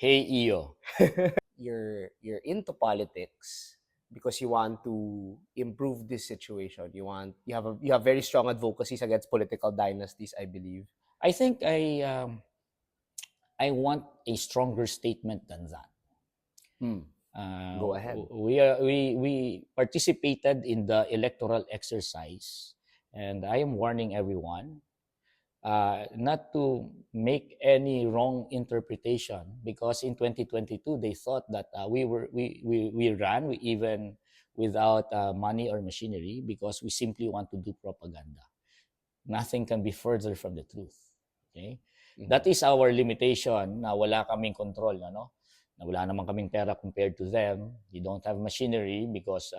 Hey, Iyo. You're into politics because you want to improve this situation. You have very strong advocacies against political dynasties, I believe. I think I want a stronger statement than that. Hmm. Go ahead. We participated in the electoral exercise, and I am warning everyone not to make any wrong interpretation, because in 2022 they thought that we ran even without money or machinery because we simply want to do propaganda. Nothing can be further from the truth. Okay? That is our limitation, na wala kaming control, ano? Na wala naman kaming pera compared to them. We don't have machinery because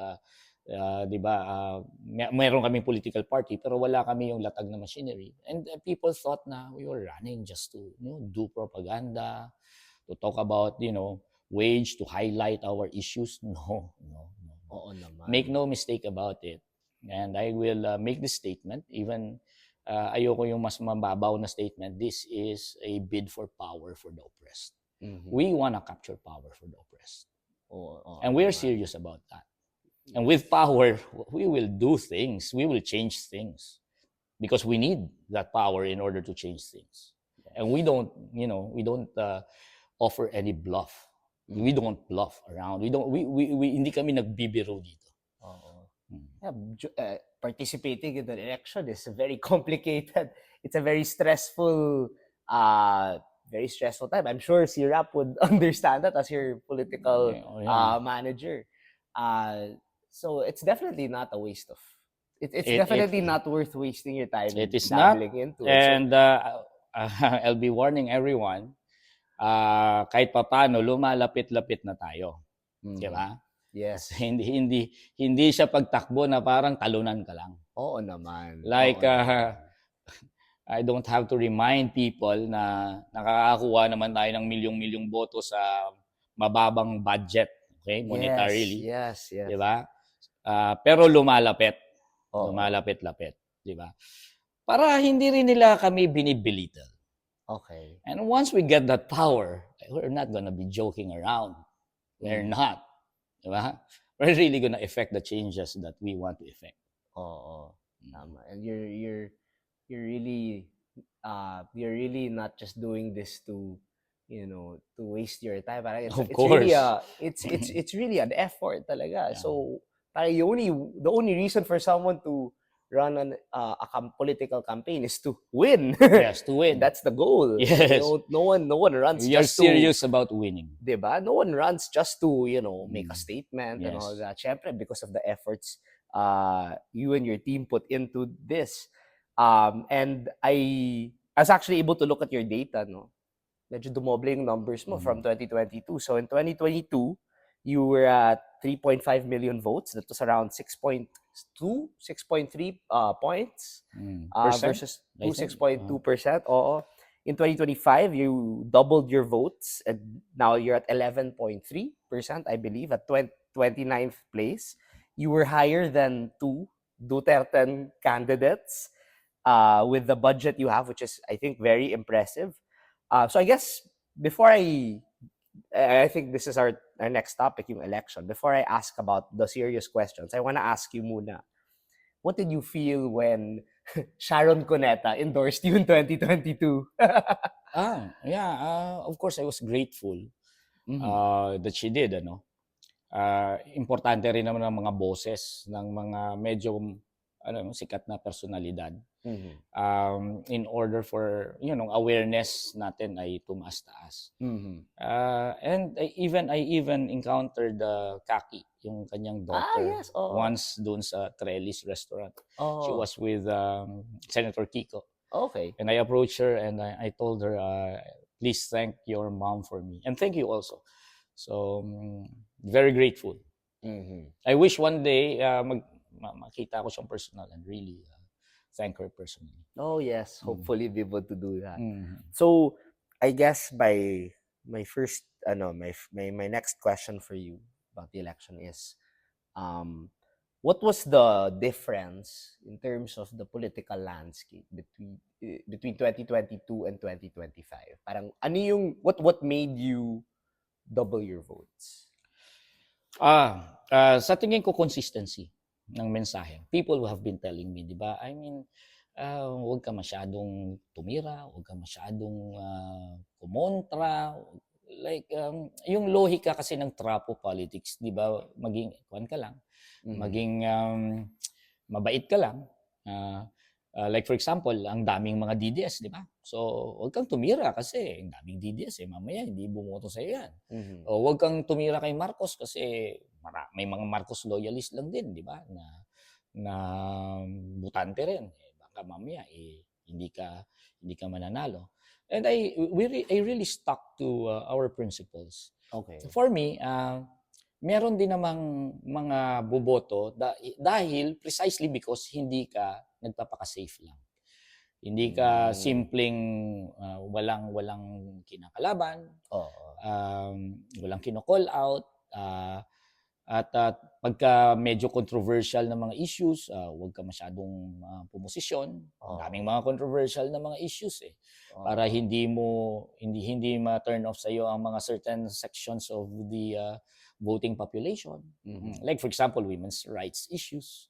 'di ba, mayroon kaming political party pero wala kami yung latag na machinery. And people thought na we were running just to, do propaganda, to talk about, wage, to highlight our issues. No, no, no, no. Oo naman. Make no mistake about it. And I will make this statement, even ayoko yung mas mababaw na statement. This is a bid for power for the oppressed. We want to capture power for the oppressed. And we're serious about that. And with power, we will do things. We will change things because we need that power in order to change things. And we don't offer any bluff. We don't bluff around. We hindi kami nagbibiro dito. Yeah, participating in an election is very complicated. It's a very stressful time. I'm sure si Rap would understand that as your political manager. So it's definitely not a waste of. It's definitely not worth wasting your time. It is not. Into and I'll be warning everyone. Kahit papano lumalapit-lapit na tayo. Di ba? Yes. Hindi siya pagtakbo na parang talunan ka lang. Oo naman. Like I don't have to remind people na nakakakuha naman tayo ng milyong-milyong boto sa mababang budget, okay, monetarily. Yes. Di ba? Pero lumalapit. Lumalapit-lapit, di ba? Para hindi rin nila kami binibilitan. Okay. And once we get that power, we're not gonna be joking around. We're not. Diba? We're really gonna effect the changes that we want to effect. Tama. And you're really not just doing this to waste your time. Of course. It's really an effort talaga. Yeah. So the only reason for someone to run a political campaign is to win. Yes, to win. That's the goal. Yes. No one runs We are just serious about winning. Diba? No one runs just to, make a statement and all that. Syempre, because of the efforts you and your team put into this. And I was actually able to look at your data, no? Medyo dumoble yung numbers mo from 2022. So in 2022, you were at 3.5 million votes. That was around 6.3 points versus 6.2%. In 2025, you doubled your votes, and now you're at 11.3%, I believe, at 29th place. You were higher than two Duterte candidates with the budget you have, which is, I think, very impressive. So I guess before I think this is our next topic, yung election. Before I ask about the serious questions, I want to ask you muna, what did you feel when Sharon Cuneta endorsed you in 2022? Of course, I was grateful that she did. Importante rin naman ang mga boses ng mga medyo sikat na personalidad. In order for awareness natin ay tumaas-taas. And I even encountered Kaki, yung kanyang daughter, once doon sa Trellis restaurant. She was with Senator Kiko. Okay. And I approached her and I told her, please thank your mom for me. And thank you also. So, very grateful. I wish one day makita ko siyang personal and really thank her personally. Oh yes, hopefully be able to do that. So I guess my first my next question for you about the election is what was the difference in terms of the political landscape between 2022 and 2025? Parang ano yung what made you double your votes? Sa tingin ko, consistency ng mensahe. People who have been telling me, di ba? I mean, huwag ka masyadong tumira, huwag ka masyadong kumontra. Like, yung lohika kasi ng trapo politics, di ba? Maging, kuwan ka lang, maging mabait ka lang. Like for example, ang daming mga DDS, di ba? So, huwag kang tumira kasi ang daming DDS mamaya hindi bumoto sa iyo yan. O huwag kang tumira kay Marcos kasi may mga Marcos loyalist lang din, di ba? Na butante rin. Baka mamaya hindi ka mananalo. And I really stuck to our principles. Okay. For me, meron din namang mga boboto dahil precisely because hindi ka nagpapaka-safe lang. Hindi ka simpleng walang kinakalaban, walang kino-call out, at pagka medyo controversial na mga issues, huwag ka masyadong pumosisyon. Daming mga controversial na mga issues para hindi ma-turn off sa iyo ang mga certain sections of the voting population. Like for example, women's rights issues,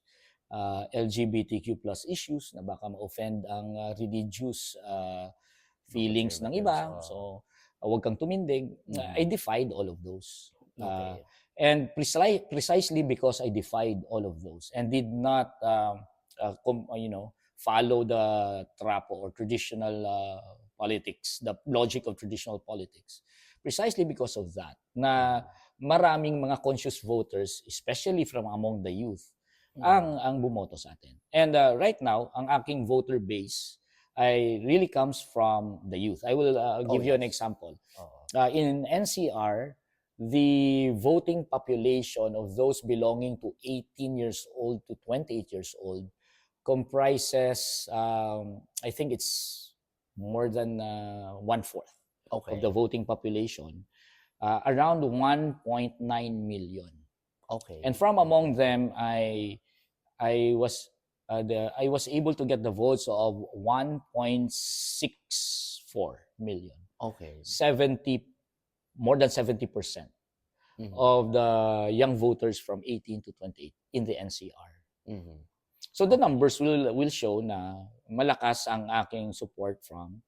LGBTQ+ issues na baka ma-offend ang religious feelings ng iba. So, huwag kang tumindig. I defied all of those. And precisely because I defied all of those and did not follow the trapo or traditional politics, the logic of traditional politics. Precisely because of that, na maraming mga conscious voters, especially from among the youth, ang bumoto sa atin. And right now, ang aking voter base really comes from the youth. I will give you an example. In NCR, the voting population of those belonging to 18 years old to 28 years old comprises, I think it's more than 1/4 of the voting population, around 1.9 million. Okay. And from among them, I was able to get the votes of 1.64 million. Okay. More than 70% of the young voters from 18 to 28 in the NCR. So the numbers will show na malakas ang aking support from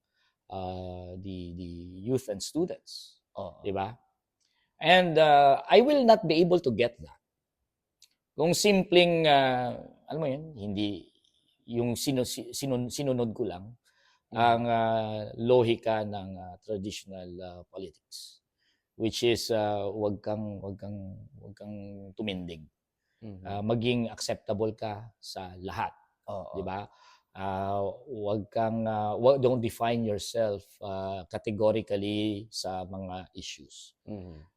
the youth and students. Di ba? And I will not be able to get that kung simpleng, alam mo yun, hindi, yung sinunod ko lang ang lohika ng traditional politics, which is wag kang tumindig. Maging acceptable ka sa lahat, di ba? Don't define yourself categorically sa mga issues.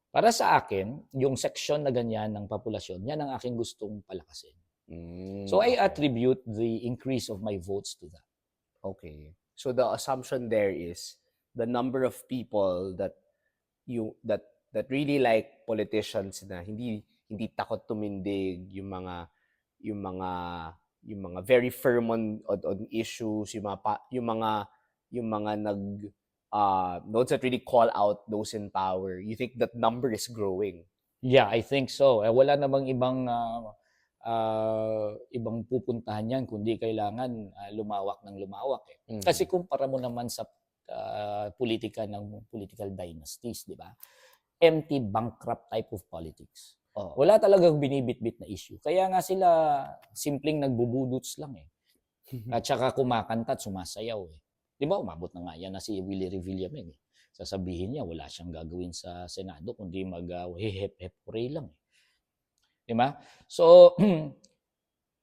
Para sa akin, yung section na ganyan ng populasyon, yan ang aking gustong palakasin. So I attribute the increase of my votes to that. Okay. So the assumption there is the number of people that really like politicians na hindi takot tumindig, yung mga very firm on issues, yung mga those that really call out those in power. You think that number is growing? Yeah, I think so. Wala namang ibang pupuntahan yan kundi kailangan lumawak ng lumawak. Kasi kumpara mo naman sa politika ng political dynasties, di ba? Empty, bankrupt type of politics. Wala talagang binibitbit na issue. Kaya nga sila simpleng nagbubudots lang At saka kumakanta at sumasayaw Di ba, umabot na nga yan na si Willie Revillame Sasabihin niya, wala siyang gagawin sa Senado kundi mag-hep-hep hooray lang Di ba? So,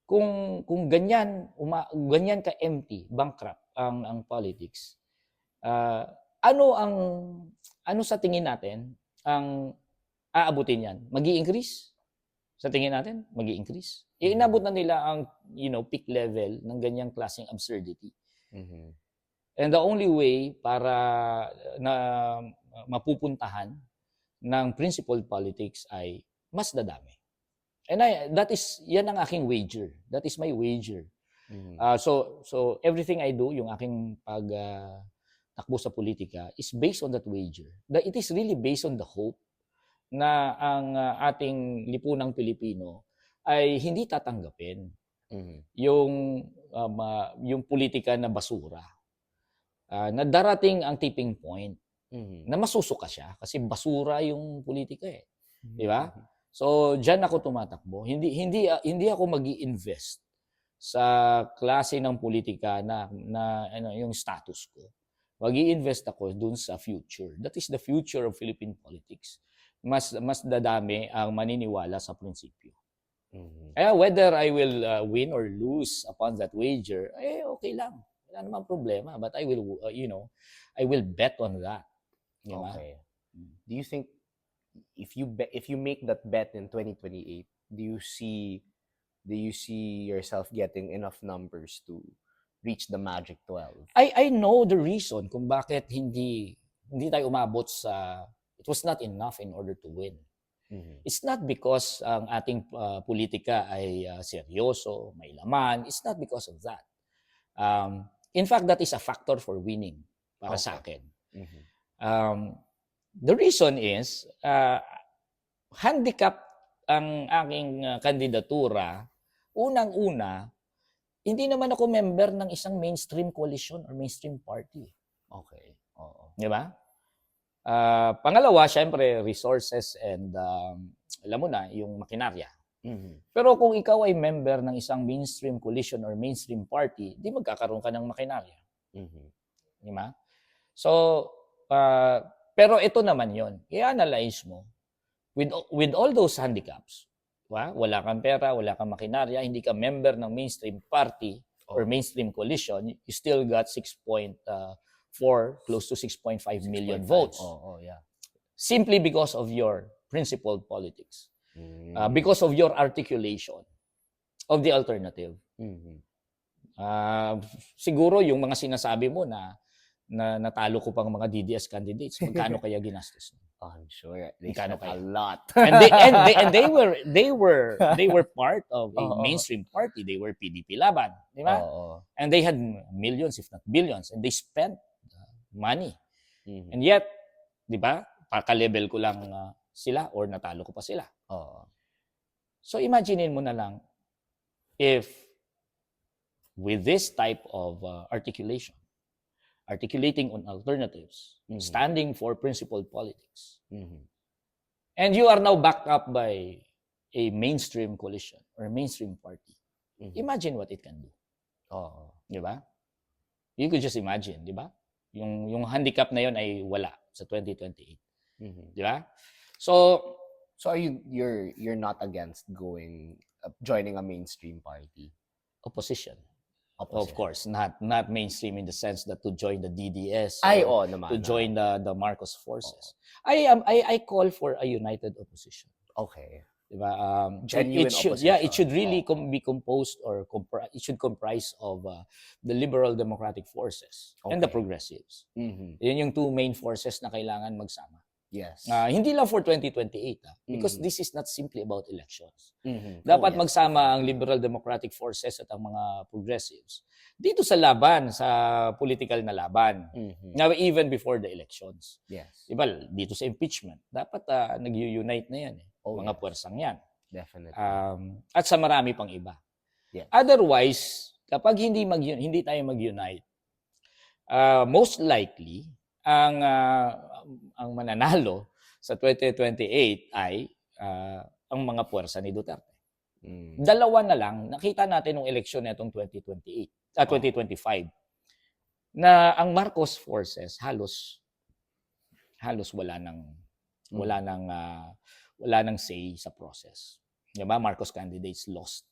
kung ganyan ka empty, bankrupt ang politics, ano sa tingin natin ang aabutin yan? Magi-increase? Sa tingin natin, magi-increase. Inabot na nila ang peak level ng ganyang klaseng absurdity. And the only way para na mapupuntahan ng principled politics ay mas dadami. And yan ang aking wager. That is my wager. So everything I do, yung aking takbo sa politika is based on that wager. It is really based on the hope na ang ating lipunang Pilipino ay hindi tatanggapin yung yung politika na basura. Na darating ang tipping point na masusuka siya kasi basura yung politika eh. Di ba? So diyan ako tumatakbo. Hindi ako magi-invest sa klase ng politika na ano yung status ko. Magi-invest ako dun sa future. That is the future of Philippine politics. Mas dadami ang maniniwala sa prinsipyo. Kaya whether I will win or lose upon that wager, okay lang. Wala namang problema. But I will, I will bet on that. Okay. Do you think if you make that bet in 2028, do you see yourself getting enough numbers to reach the magic 12? I know the reason kung bakit hindi tayo umabot sa it was not enough in order to win. It's not because ang ating politika ay seryoso, may laman. It's not because of that. In fact, that is a factor for winning para sa akin. The reason is, handicap ang aking kandidatura. Unang-una, hindi naman ako member ng isang mainstream coalition or mainstream party. Okay. Oo. Di ba? Pangalawa, syempre, resources and alam mo na, yung makinarya. Pero kung ikaw ay member ng isang mainstream coalition or mainstream party, di magkakaroon ka ng makinarya. Di ba? So, pero ito naman yon. I-analyze mo. With all those handicaps, wala kang pera, wala kang makinarya, hindi ka member ng mainstream party or mainstream coalition, you still got 6.4, close to 6.5 million votes. Yeah. Simply because of your principled politics. Because of your articulation of the alternative. Siguro yung mga sinasabi mo na natalo ko pang mga DDS candidates, magkano kaya ginastos? I'm sure they spent a lot. and they were part of a mainstream party. They were PDP Laban, di ba? And they had millions if not billions, and they spent money. And yet, di ba? Paka-level ko lang sila or natalo ko pa sila. So imaginein mo na lang if with this type of articulating on alternatives, standing for principled politics, and you are now backed up by a mainstream coalition or a mainstream party, imagine what it can do. Di ba? You could just imagine, di ba? Yung handicap na yon ay wala sa 2028. Di ba? So are you're not against joining a mainstream party? Opposition. Of course, not mainstream in the sense that to join the DDS naman, to join the Marcos forces. I call for a united opposition. Okay. Diba? Genuine opposition. It should really be composed or it should comprise of the liberal democratic forces and the progressives. Yun yung two main forces na kailangan magsama. Yes. Hindi lang for 2028 because this is not simply about elections. Dapat magsama ang liberal democratic forces at ang mga progressives dito sa laban, sa political na laban. Now, even before the elections. Yes. Diba, dito sa impeachment, dapat nag-unite na yan. Mga puwersang yan. Definitely. At sa marami pang iba. Yes. Otherwise, kapag hindi tayo mag-unite, most likely, ang mananalo sa 2028 ay ang mga puwersa ni Duterte. Dalawa na lang, nakita natin ng eleksyon netong 2025 na ang Marcos forces halos wala nang say sa process. Diba? Marcos candidates lost.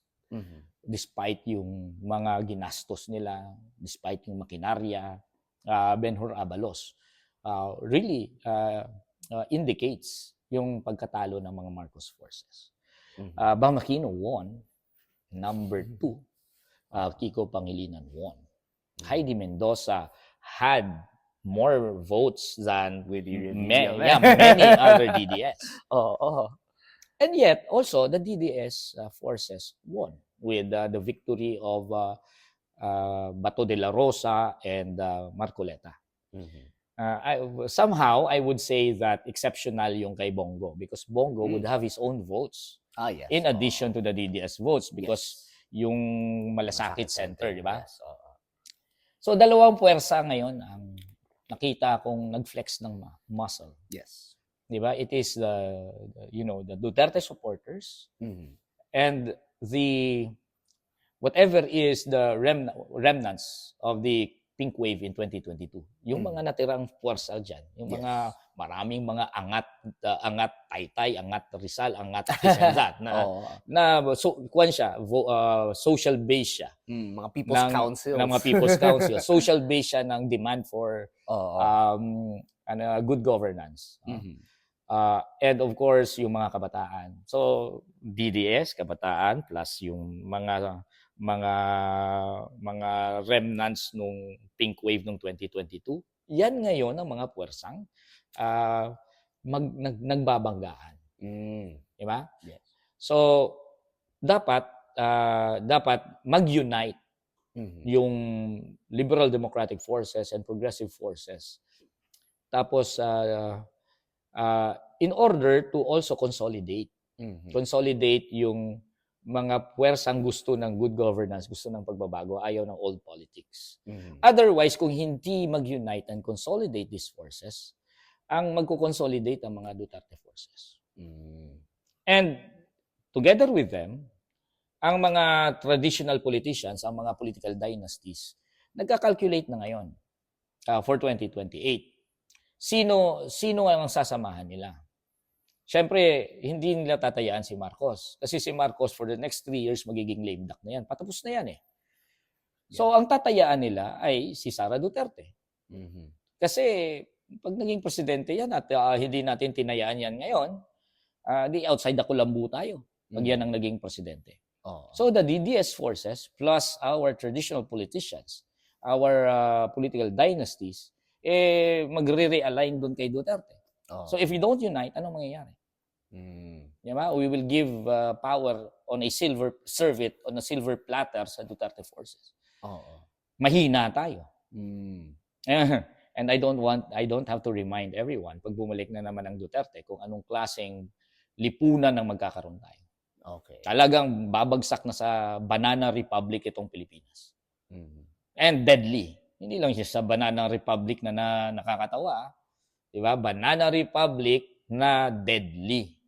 Despite yung mga ginastos nila, despite yung makinarya, Benhur Abalos really indicates yung pagkatalo ng mga Marcos forces. Bang Aquino won. Number 2, Kiko Pangilinan won. Heidi Mendoza had more votes than many other DDS. And yet, also, the DDS forces won with the victory of Bato de la Rosa and Marcoleta. Somehow, I would say that exceptional yung kay Bongo because Bongo would have his own votes Yes. in addition to the DDS votes because yung Malasakit Center, di ba? Yes. So, dalawang puwersa ngayon ang nakita kong nag-flex ng muscle. Yes. Di ba? It is the Duterte supporters and the whatever is the remnants of the pink wave in 2022. Yung mga natirang puwersa dyan, yung mga maraming mga angat Taytay, angat Rizal, angat this and that social base siya. Mga people's councils. Ng mga people's council. Social base siya ng demand for good governance. And of course, yung mga kabataan. So, DDS, kabataan, plus yung mga remnants nung pink wave nung 2022. Yan ngayon ang mga puwersang nagbabanggaan. Diba? Yes. So, dapat mag-unite yung liberal democratic forces and progressive forces. Tapos, in order to also consolidate yung mga puwersang gusto ng good governance, gusto ng pagbabago, ayaw ng old politics. Otherwise, kung hindi mag-unite and consolidate these forces, ang magko-consolidate ang mga Duterte forces. And together with them, ang mga traditional politicians, ang mga political dynasties, nagka-calculate na ngayon for 2028. Sino ang sasamahan nila? Siyempre, hindi nila tatayaan si Marcos. Kasi si Marcos for the next 3 years magiging lame duck na yan. Patapos na yan eh. So, ang tatayaan nila ay si Sara Duterte. Kasi pag naging presidente yan at hindi natin tinayaan yan ngayon, di outside the kulambu tayo pag yan ang naging presidente. So, the DDS forces plus our traditional politicians, our political dynasties, magre-realign doon kay Duterte. So if we don't unite, anong mangyayari? Diba? We will give power on a silver platter sa Duterte forces. Mahina tayo. And I don't have to remind everyone pag bumalik na naman ang Duterte kung anong klaseng lipunan ang magkakaroon tayo. Talagang babagsak na sa Banana Republic itong Pilipinas. And deadly. Hindi lang siya sa Banana Republic na nakakatawa. Diba? Banana Republic na deadly.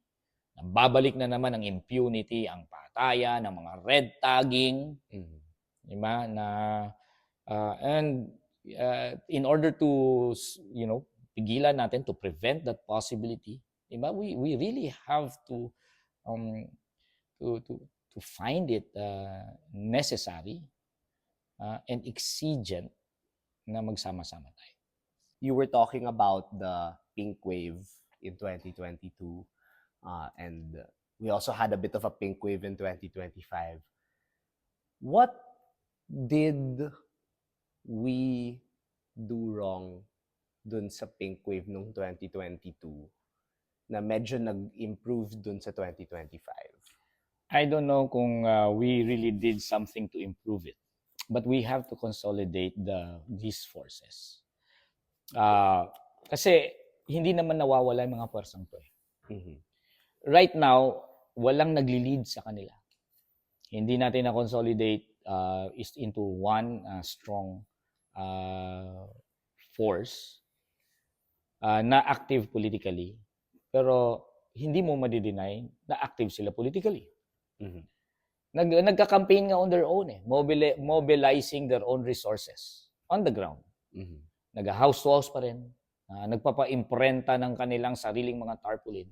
Babalik na naman ang impunity, ang patayan, ang mga red tagging. Diba? And in order to, pigilan natin, to prevent that possibility, diba? We really have to find it necessary and exigent na magsama-sama tayo. You were talking about the pink wave in 2022 and we also had a bit of a pink wave in 2025. What did we do wrong dun sa pink wave nung 2022 na medyo nag-improve dun sa 2025? I don't know kung we really did something to improve it, but we have to consolidate these forces. Kasi hindi naman nawawala yung mga puwersang to eh. Right now, walang nagli-lead sa kanila. Hindi natin na-consolidate into one strong force na active politically, pero hindi mo madi-deny na active sila politically. Nagka-campaign nga on their own eh, mobilizing their own resources on the ground. Nag-house to house pa rin. Nagpapa-imprenta ng kanilang sariling mga tarpaulin.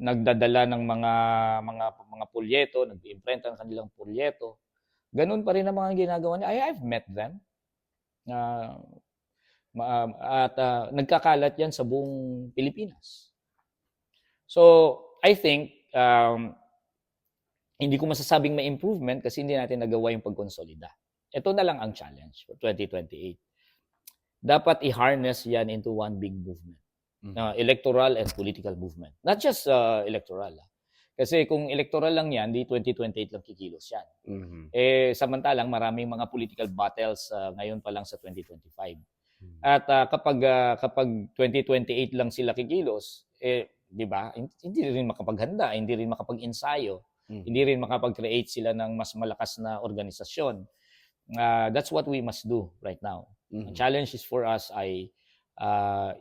Nagdadala ng mga pulyeto, nag-imprenta ng kanilang pulyeto. Ganun pa rin ang mga ginagawa niya. I've met them. At nagkakalat yan sa buong Pilipinas. So, I think, hindi ko masasabing may improvement kasi hindi natin nagawa yung pagkonsolida. Ito na lang ang challenge for 2028. Dapat i-harness yan into one big movement. Electoral and political movement. Not just electoral. Kasi kung electoral lang yan, di 2028 lang kikilos yan. Samantalang maraming mga political battles ngayon pa lang sa 2025. At kapag 2028 lang sila kikilos, 'di ba? Hindi rin makapaghanda, hindi rin makapag-ensayo, hindi rin makapag-create sila ng mas malakas na organisasyon. That's what we must do right now. Ang challenge is for us ay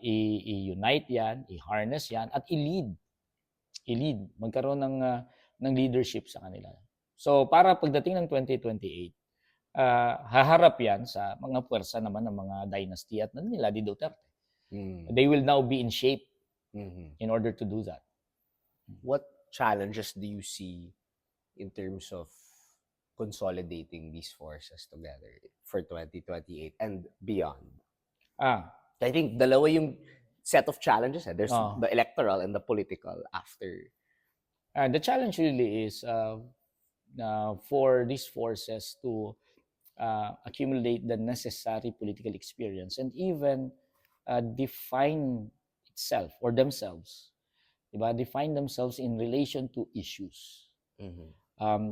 i-unite 'yan, i-harness 'yan at i-lead. Magkaroon ng leadership sa kanila. So para pagdating ng 2028, haharap yan sa mga puwersa naman ng mga dynasty at nila di Duterte. They will now be in shape in order to do that. What challenges do you see in terms of consolidating these forces together for 2028 and beyond? I think dalawa yung set of challenges. There's the electoral and the political after. The challenge really is for these forces to accumulate the necessary political experience and even define itself or themselves. Diba? Define themselves in relation to issues.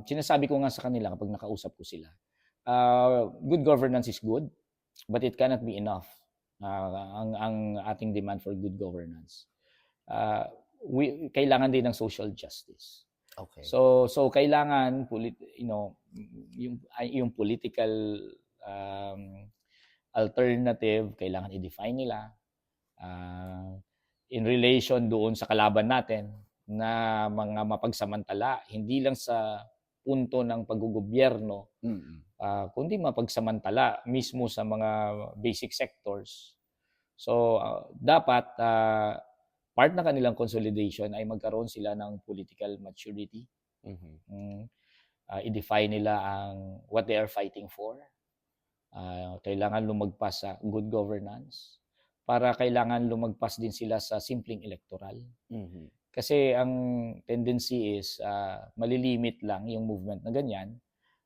Sinasabi ko nga sa kanila kapag nakausap ko sila, good governance is good, but it cannot be enough. Ang ating demand for good governance. Kailangan din ng social justice. Okay. So kailangan yung political alternative kailangan i-define nila in relation doon sa kalaban natin na mga mapagsamantala, hindi lang sa punto ng paggogobyerno, kundi mapagsamantala mismo sa mga basic sectors. So dapat part ng kanilang consolidation ay magkaroon sila ng political maturity. I-define nila ang what they are fighting for. Kailangan lumagpas sa good governance. Para kailangan lumagpas din sila sa simpleng electoral. Kasi ang tendency is malilimit lang yung movement na ganyan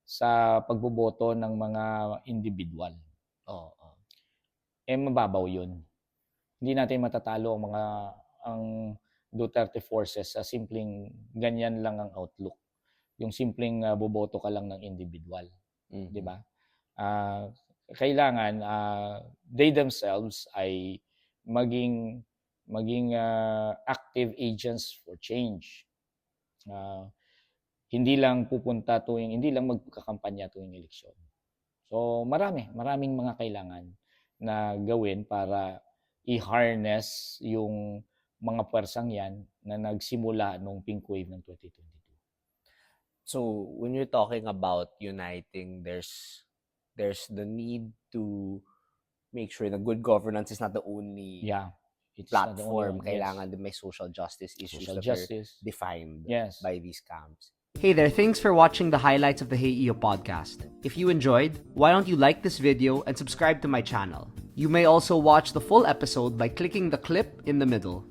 sa pagboboto ng mga individual. Mababaw yun. Hindi natin matatalo ang Duterte forces sa simpleng ganyan lang ang outlook. Yung simpleng boboto ka lang ng individual. Di ba? Kailangan they themselves ay maging active agents for change. Hindi lang magkakampanya tuwing eleksyon. So maraming mga kailangan na gawin para i-harness yung mga puwersang yan na nagsimula nung pink wave ng 2022. So when you're talking about uniting, there's the need to make sure that good governance is not the only platform. Kailangan din may social justice issues that are defined by these camps. Hey there, thanks for watching the highlights of the Hey EO podcast. If you enjoyed, why don't you like this video and subscribe to my channel? You may also watch the full episode by clicking the clip in the middle.